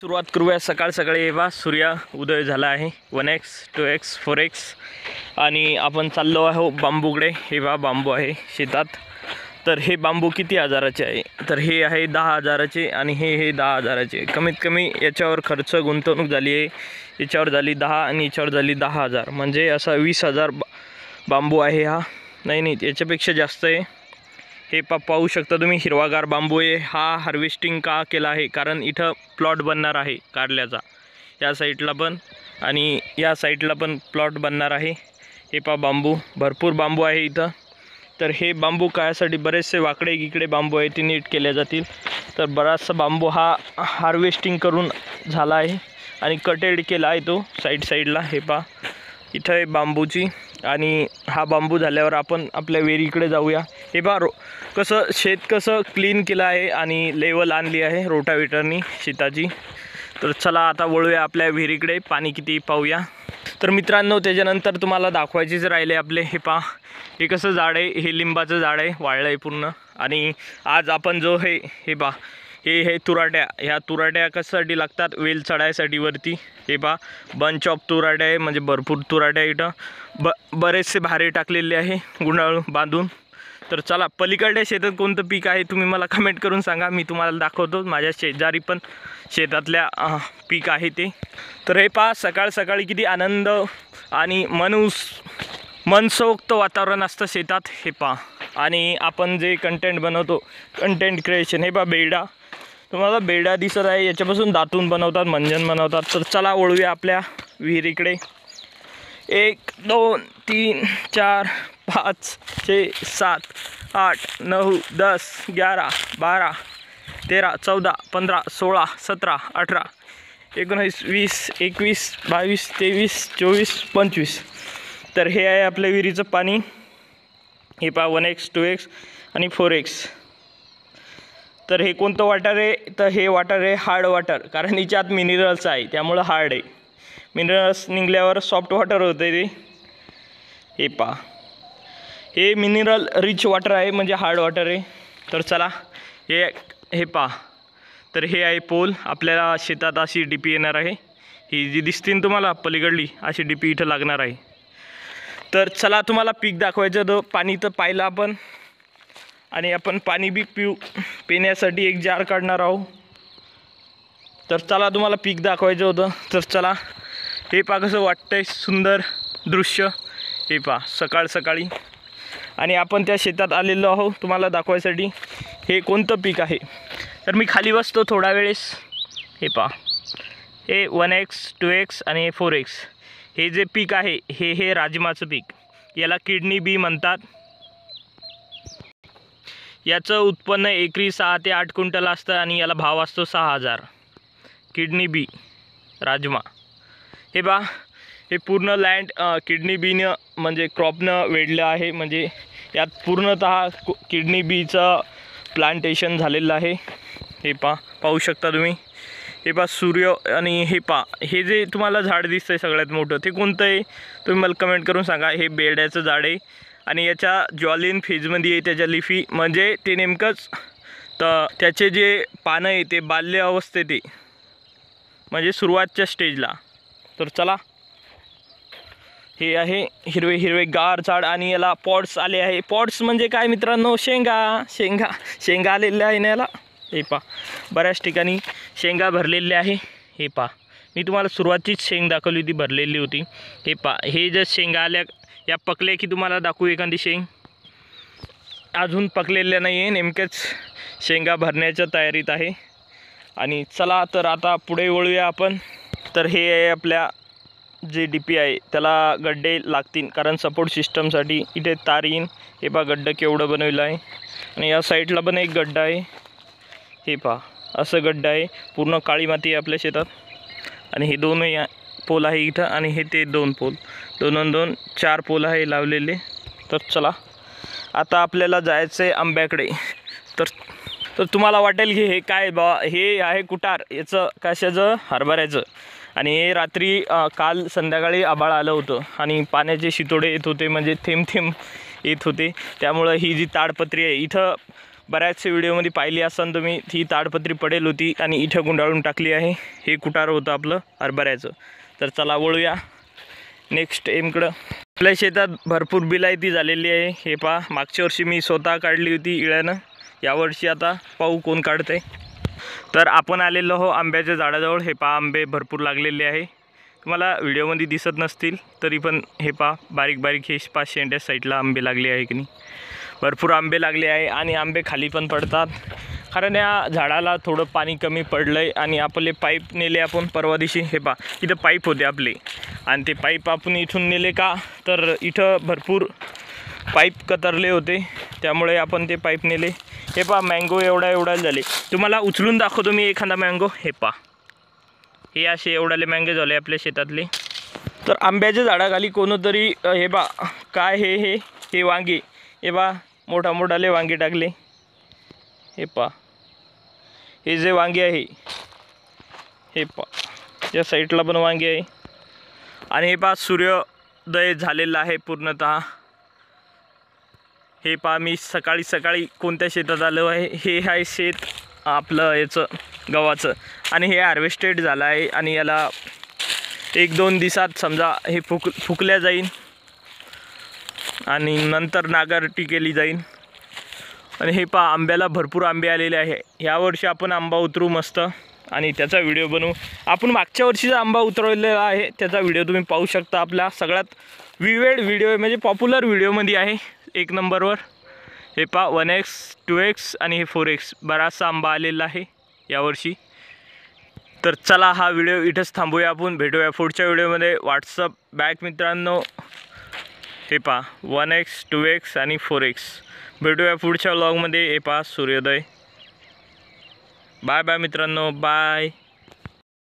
सुरुवात करूया सकाळ सकाळी. बा सूर्य उदय झाला आहे. 1x 2x 4x आणि आपण चाललो आहोत बांबूकडे. हे बा बांबू आहे शेतात. तर हे बांबू किती हजाराचे आहे? तर हे आहे 10,000चे आणि हे 10,000चे. कमीत कमी याच्यावर खर्च गुंतवणूक झाली आहे. याच्यावर झाली 10 आणि याच्यावर झाली 10,000, म्हणजे असा 20,000 बांबू आहे हा. नाही याच्यापेक्षा जास्त आहे. हे पाहू शकता तुम्ही, हिरवागार बांबू आहे. हा हार्वेस्टिंग का केला आहे? कारण इथं प्लॉट बनणार आहे कारल्याचा. या साईडला पण आणि या साईडला पण प्लॉट बनणार आहे. हे पा बांबू, भरपूर बांबू आहे इथं. तर हे बांबू कायासाठी बरेचसे वाकडे गिकडे बांबू आहे ते नीट केले जातील. तर बराचसा बांबू हा हार्वेस्टिंग करून झाला आहे आणि कटेड केला आहे तो साईडला. हे पा इथं आहे बांबूची. आणि हा बांबू झाल्यावर आपण आपल्या विहिरीकडे जाऊया. हे पा कसं शेत कसं क्लीन केलं आहे आणि लेवल आणली आहे रोटावेटरनी शेताची. तर चला आता वळूया आपल्या विहिरीकडे, पाणी किती पाहूया. तर मित्रांनो, त्याच्यानंतर तुम्हाला दाखवायचेच राहिले आपले. हे पा हे कसं झाड आहे, हे लिंबाचं झाड आहे, वाळलं आहे पूर्ण. आणि आज आपण जो हे पा हे तुराट्या, ह्या तुराट्या कशासाठी लागतात? वेल चढायसाठी वरती. हे पा बंच ऑफ तुराट्या आहे, म्हणजे भरपूर तुराट्या इथं बरेचसे भारे टाकलेले आहे गुंडाळून बांधून. तर चला, पलीकडल्या शेतात कोणतं पीक आहे तुम्ही मला कमेंट करून सांगा, मी तुम्हाला दाखवतो. माझ्या शेजारी पण शेतातल्या पीक आहे ते. तर हे पा सकाळ सकाळी किती आनंद आणि मनसोक्त वातावरण असतं शेतात. हे पा आणि आपण जे कंटेंट बनवतो, कंटेंट क्रिएशन. हे पा बेडा, तुम्हाला बेडा दिसत आहे, याच्यापासून दातून बनवतात, मंजन बनवतात. तर चला वळूया आपल्या विहिरीकडे. 1 2 3 4 5 6 7 8 9 10 11 12 13 14 15 16 17 18 19 20 21 22 23 24 25. तर हे आहे आपल्या विहिरीचं पाणी. हे पहा 1x 2x आणि 4x. तर हे कोणतं वॉटर आहे? तर हे वॉटर आहे हार्ड वॉटर, कारण याच्यात मिनरल्स आहे त्यामुळं हार्ड आहे. मिनरल्स निघल्यावर सॉफ्ट वॉटर होतं ते. हे पहा हे मिनरल रिच वॉटर आहे, म्हणजे हार्ड वॉटर आहे. तर चला हे पहा. तर हे आहे पोल. आपल्याला शेतात अशी डीपी येणार आहे. ही जी दिसते ना तुम्हाला पलीकडली, अशी डीपी इथं लागणार आहे. तर चला तुम्हाला पीक दाखवायचं होतं. पाणी तर पाहिलं आपण, आणि आपण पाणी बी पिण्यासाठी एक जार काढणार आहोत. तर चला तुम्हाला पीक दाखवायचं होतं. तर चला, हे पहा कसं वाटतंय सुंदर दृश्य. हे पहा सकाळ सकाळी आणि आपण त्या शेतात आलेलो आहोत तुम्हाला दाखवायसाठी. हे कोणतं पीक आहे? तर मी खाली बसतो थोडा वेळेस. हे पहा हे 1x 2x आणि 4x. हे जे पीक आहे हे राजमाचं पीक. याला किडनी बी म्हणतात. याचं उत्पन्न एकरी 6 ते 8 क्विंटल असतं आणि याला भाव असतो 6,000. किडनी बी राजमा. हे बा हे पूर्ण लँड किडनी बीनं म्हणजे क्रॉपनं वेढलं आहे. म्हणजे यात पूर्णतः किडनी बीचं प्लांटेशन झालेलं आहे. हे पाहू शकता तुम्ही. हे पा सूर्य आणि हे पा हे जे तुम्हाला झाड दिसतंय सगळ्यात मोठं, ते कोणतं आहे तुम्ही मला कमेंट करून सांगा. हे बेड्याचं झाड आहे आणि याच्या ज्वालिन फेजमध्ये आहे त्याच्या लिफी, म्हणजे ते नेमकंच तर त्याचे जे पानं आहे ते बाल्य अवस्थेत आहे, म्हणजे सुरुवातच्या स्टेजला. तर चला, हे आहे हिरवे गार झाड आणि याला पॉट्स आले आहे. पॉट्स म्हणजे काय मित्रांनो? शेंगा आलेल्या आहे ना याला. हे पा बऱ्याच ठिकाणी शेंगा भरलेल्या आहे. हे पा मी तुम्हाला सुरुवातीच शेंग दाखवली होती, भरलेली होती. हे पा हे जर शेंगा आल्या, या पकल्या की तुम्हाला दाखवू एखादी शेंग. अजून पकलेल्या नाही आहे, नेमकेच शेंगा भरण्याच्या तयारीत आहे. आणि चला तर आता पुढे वळूया आपण. तर हे आहे आपल्या जे डीपी आहे त्याला गड्डे लागतील, कारण सपोर्ट सिस्टमसाठी इथे तार येईन. हे पहा गड्डं केवढं बनवलं आहे. आणि या साईडला पण एक गड्डा आहे. हे पहा असं गड्डा आहे. पूर्ण काळी माती आहे आपल्या शेतात. आणि हे 2 पोल आहे इथं आणि हे ते 2 पोल, 2 4 पोल आहे लावलेले. तर चला आता आपल्याला जायचं आहे आंब्याकडे. तर तुम्हाला वाटेल की हे काय बा, हे आहे कुटार. याचं कशाचं? हरभऱ्याचं. आणि हे रात्री काल संध्याकाळी आभाळ आलं होतं आणि पाण्याचे शितोडे येत होते, म्हणजे थेंब येत होते. त्यामुळं ही जी ताडपत्री आहे इथं बऱ्याचशा व्हिडिओमध्ये पाहिली असताना तुम्ही, ती ताडपत्री पडेल होती आणि इथं गुंडाळून टाकली आहे. हे कुटार होतं आपलं हरभऱ्याचं. तर चला वळूया नेक्स्ट एमकडं. आपल्या शेतात भरपूर बिलायती झालेली आहे. हे पहा, मागच्या वर्षी मी स्वतः काढली होती इळ्यानं, यावर्षी आता पाहू कोण काढते. तर आपण आलेलो हो आंब्याच्या झाडाजवळ. हे पहा, आंबे भरपूर लागलेले आहे. तुम्हाला व्हिडिओमध्ये दिसत नसतील तरी पण हे पहा, बारीक बारीक हे 5 शेंड्या साईडला आंबे लागले आहे की नाही. भरपूर आंबे लागले आहे आणि आंबे खाली पण पडतात, कारण या झाडाला थोडं पाणी कमी पडलं आहे. आणि आपले पाईप नेले आपण परवा दिवशी. हे पहा, इथं पाईप होते आपले आणि ते पाईप आपण इथून नेले का, तर इथं भरपूर पाईप कतरले होते, त्यामुळे आपण ते पाईप नेले. हे पहा, मँगो एवढा झाले. तुम्हाला उचलून दाखवतो मी एखादा मँगो. हे पहा, हे असे एवढाले मँगो झाले आपल्या शेतातले. तर आंब्याच्या झाडाखाली कोणतरी हे पहा, काय हे वांगे. हे पहा, मोठाले वांगे टाकले. हे पहा, हे जे वांगे आहे, हे पहा, या साईडला पण वांगे आहे. आणि हे पहा, सूर्योदय झालेला आहे पूर्णतः. हे पहा, मी सकाळी कोणत्या शेतात आलो आहे. हे आहे शेत आपलं याचं गव्हाचं, आणि हे हार्वेस्टेड झालं आहे. आणि याला 1-2 दिवसात समजा हे फुकल्या जाईल आणि नंतर नांगरटी केली जाईल. आणि हे पहा, आंब्याला भरपूर आंबे आलेले आहे. यावर्षी आपण आंबा उतरू मस्त आणि त्याचा व्हिडिओ बनवू. आपण मागच्या वर्षीचा आंबा उतरवलेला आहे, त्याचा व्हिडिओ तुम्ही पाहू शकता. आपला सगळ्यात विवेड व्हिडिओ म्हणजे पॉप्युलर व्हिडिओमध्ये आहे 1 नंबरवर. हे पहा, 1x 2x आणि हे 4x बराचसा आंबा आलेला आहे यावर्षी. तर चला, हा व्हिडिओ इथंच थांबूया. आपण भेटूया पुढच्या व्हिडिओमध्ये. व्हॉट्सअप बॅक मित्रांनो. हे पहा, 1x 2x आणि 4x. भेटूया पुढच्या व्लॉगमध्ये. हे पहा, सूर्योदय. बाय बाय मित्रांनो, बाय.